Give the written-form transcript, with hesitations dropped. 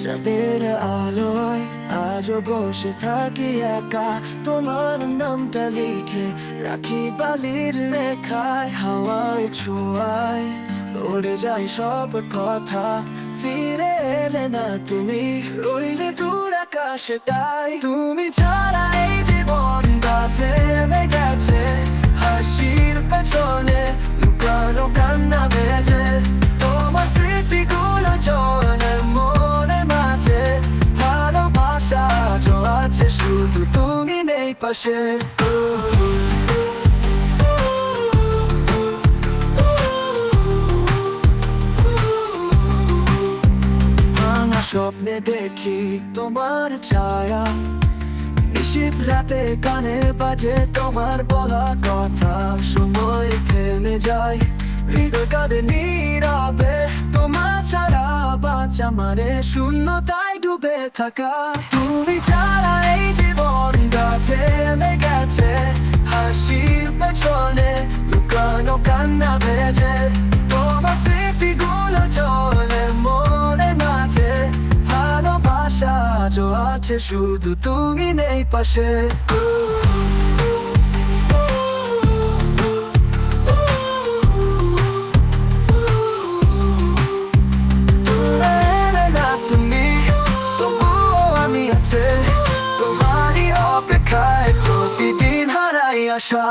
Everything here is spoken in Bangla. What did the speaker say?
চাঁদের আলোয় আজও বসে থাকি একা, তোমার নামটা লিখে রাখি বালির রেখায়। হাওয়ায় ছোঁয়ায় উড়ে যায় সব কথা, ফিরে এলে না তুমি, রইলে দূর আকাশে। তাই তুমি ছাড়া এই জীবনটা থেমে গেছে, হাসির পেছনে লুকানো কান্না বেজে। তোমার স্মৃতিগুলো চলে মনে মাঝে, ভালোবাসা আজও আছে, শুধু তুমি নেই পাশে। স্বপ্নে দেখি তোমার ছায়া, নিশীথ রাতে কানে বাজে তোমার বলা কথা। সময় থেমে যায়, হৃদয় কাঁদে নীরবে, তোমার ছাড়া বাঁচা মানে শূন্যতায় ডুবে থাকা। তুমি ছাড়া এই জীবনটা থেমে গেছে, হাসির পেছনে লুকানো কান্না ভেজে। তোমার স্মৃতিগুলো চলে মনে মাঝে, ভালোবাসা আজও আছে, শুধু তুমি নেই পাশে। তুমি তবুও আমি আছে, তোমারই অপেক্ষায় প্রতিদিন হারাই আশা।